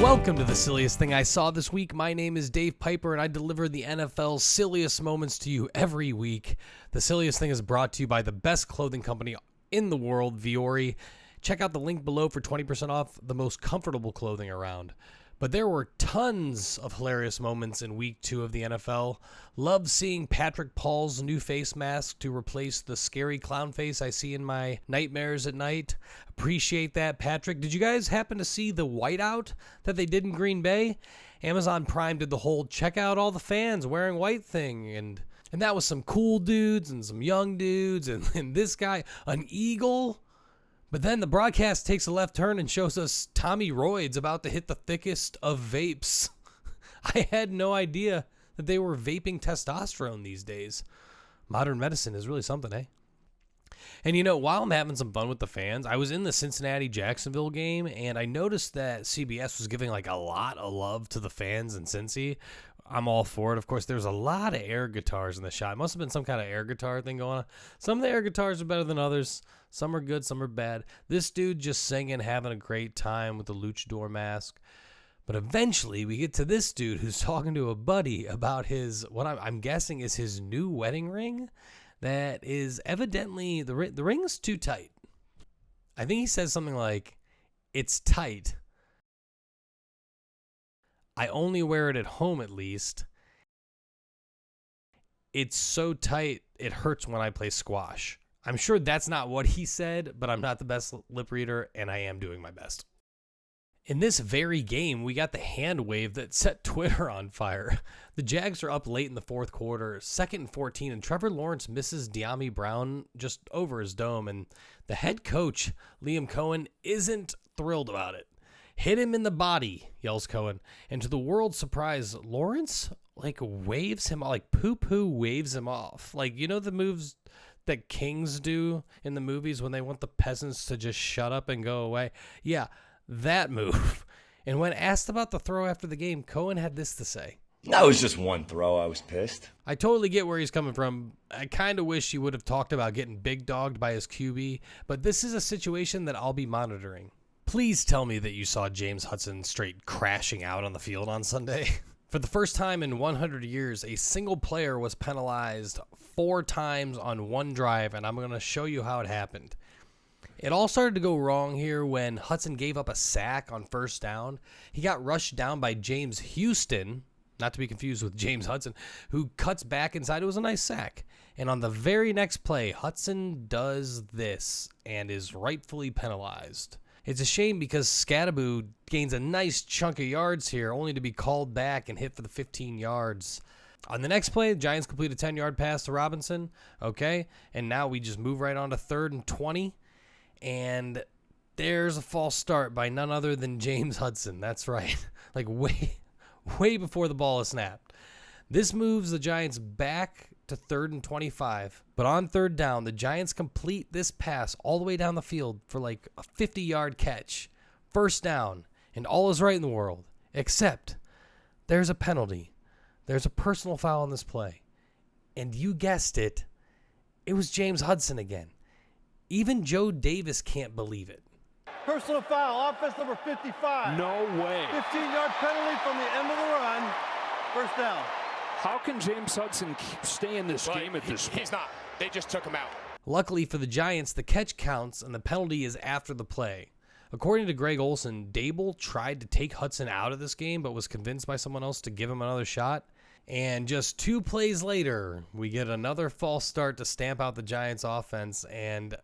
Welcome to the silliest thing I saw this week. My name is Dave Pyper, and I deliver the NFL's silliest moments to you every week. The silliest thing is brought to you by the best clothing company in the world, Vuori. Check out the link below for 20% off the most comfortable clothing around. But there were tons of hilarious moments in week 2 of the NFL. Love seeing Patrick Paul's new face mask to replace the scary clown face I see in my nightmares at night. Appreciate that, Patrick. Did you guys happen to see the whiteout that they did in Green Bay? Amazon Prime did the whole check out all the fans wearing white thing, and that was some cool dudes and some young dudes, and this guy, an eagle. But then the broadcast takes a left turn and shows us Tommy Royd's about to hit the thickest of vapes. I had no idea that they were vaping testosterone these days. Modern medicine is really something, eh? And you know, while I'm having some fun with the fans, I was in the Cincinnati-Jacksonville game, and I noticed that CBS was giving like a lot of love to the fans in Cincy. I'm all for it. Of course, there's a lot of air guitars in the shot. It must have been some kind of air guitar thing going on. Some of the air guitars are better than others. Some are good, some are bad. This dude just singing, having a great time with the luchador mask. But eventually, we get to this dude who's talking to a buddy about his, what I'm guessing is his new wedding ring that is evidently, the ring's too tight. I think he says something like, it's tight. I only wear it at home, at least. It's so tight, it hurts when I play squash. I'm sure that's not what he said, but I'm not the best lip reader, and I am doing my best. In this very game, we got the hand wave that set Twitter on fire. The Jags are up late in the fourth quarter, 2nd and 14, and Trevor Lawrence misses De'Ami Brown just over his dome, and the head coach, Liam Cohen, isn't thrilled about it. Hit him in the body, yells Cohen. And to the world's surprise, Lawrence, waves him, poo-poo waves him off. You know the moves that kings do in the movies when they want the peasants to just shut up and go away? Yeah, that move. And when asked about the throw after the game, Cohen had this to say. That was just one throw. I was pissed. I totally get where he's coming from. I kind of wish he would have talked about getting big dogged by his QB, but this is a situation that I'll be monitoring. Please tell me that you saw James Hudson straight crashing out on the field on Sunday. For the first time in 100 years, a single player was penalized 4 times on one drive, and I'm going to show you how it happened. It all started to go wrong here when Hudson gave up a sack on first down. He got rushed down by James Houston, not to be confused with James Hudson, who cuts back inside. It was a nice sack. And on the very next play, Hudson does this and is rightfully penalized. It's a shame because Scadaboo gains a nice chunk of yards here, only to be called back and hit for the 15 yards. On the next play, the Giants complete a 10-yard pass to Robinson. Okay, and now we just move right on to 3rd and 20. And there's a false start by none other than James Hudson. That's right. Way before the ball is snapped. This moves the Giants back to 3rd and 25. But on 3rd down, the Giants complete this pass all the way down the field for a 50-yard catch. First down, and all is right in the world. Except there's a penalty. There's a personal foul on this play. And you guessed it, it was James Hudson again. Even Joe Davis can't believe it. Personal foul, offense number 55. No way. 15-yard penalty from the end of the run. First down. How can James Hudson stay in this game at this point? He's not. They just took him out. Luckily for the Giants, the catch counts and the penalty is after the play. According to Greg Olson, Dable tried to take Hudson out of this game but was convinced by someone else to give him another shot. And just 2 plays later, we get another false start to stamp out the Giants' offense, and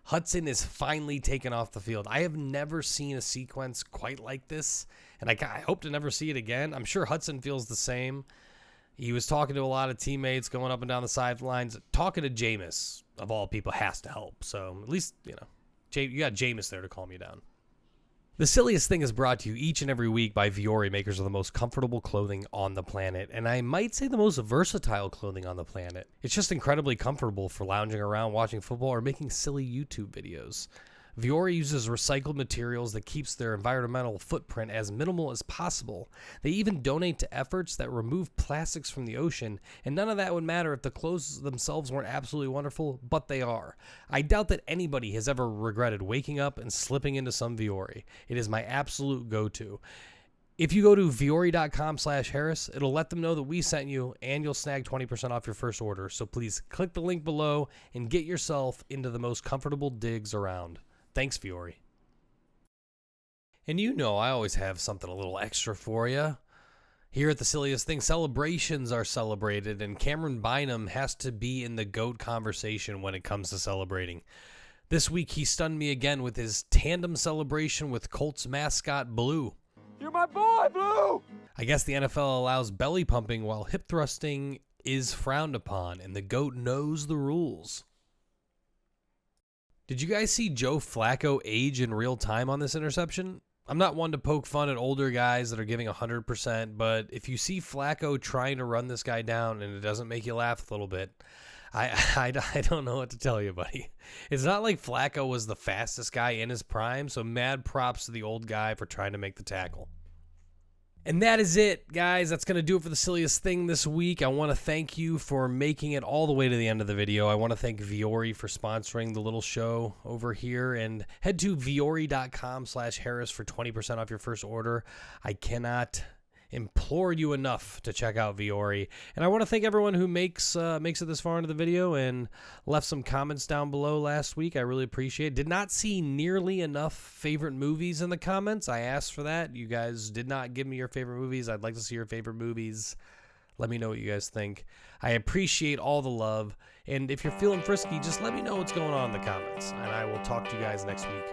Hudson is finally taken off the field. I have never seen a sequence quite like this, and I hope to never see it again. I'm sure Hudson feels the same. He was talking to a lot of teammates going up and down the sidelines. Talking to Jameis, of all people, has to help. So at least, you got Jameis there to calm you down. The Silliest Thing is brought to you each and every week by Vuori, makers of the most comfortable clothing on the planet, and I might say the most versatile clothing on the planet. It's just incredibly comfortable for lounging around, watching football, or making silly YouTube videos. Vuori uses recycled materials that keeps their environmental footprint as minimal as possible. They even donate to efforts that remove plastics from the ocean, and none of that would matter if the clothes themselves weren't absolutely wonderful, but they are. I doubt that anybody has ever regretted waking up and slipping into some Vuori. It is my absolute go-to. If you go to viore.com/Harris, it'll let them know that we sent you, and you'll snag 20% off your first order. So please click the link below and get yourself into the most comfortable digs around. Thanks, Viore. And you know I always have something a little extra for you. Here at the Silliest Thing, celebrations are celebrated, and Cameron Bynum has to be in the GOAT conversation when it comes to celebrating. This week, he stunned me again with his tandem celebration with Colts mascot Blue. You're my boy, Blue! I guess the NFL allows belly pumping while hip thrusting is frowned upon, and the GOAT knows the rules. Did you guys see Joe Flacco age in real time on this interception? I'm not one to poke fun at older guys that are giving 100%, but if you see Flacco trying to run this guy down and it doesn't make you laugh a little bit, I don't know what to tell you, buddy. It's not like Flacco was the fastest guy in his prime, so mad props to the old guy for trying to make the tackle. And that is it, guys. That's going to do it for the Silliest Thing this week. I want to thank you for making it all the way to the end of the video. I want to thank Viore for sponsoring the little show over here. And head to viore.com/Harris for 20% off your first order. I cannot implore you enough to check out Viore. And I want to thank everyone who makes it this far into the video and left some comments down below last week. I really appreciate it. Did not see nearly enough favorite movies in the comments. I asked for that. You guys did not give me your favorite movies. I'd like to see your favorite movies. Let me know what you guys think. I appreciate all the love. And if you're feeling frisky, just let me know what's going on in the comments. And I will talk to you guys next week.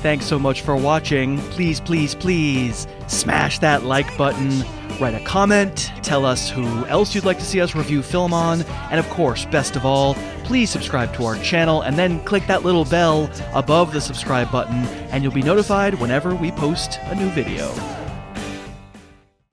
Thanks so much for watching. Please, please, please smash that like button, write a comment, tell us who else you'd like to see us review film on, and of course, best of all, please subscribe to our channel and then click that little bell above the subscribe button and you'll be notified whenever we post a new video.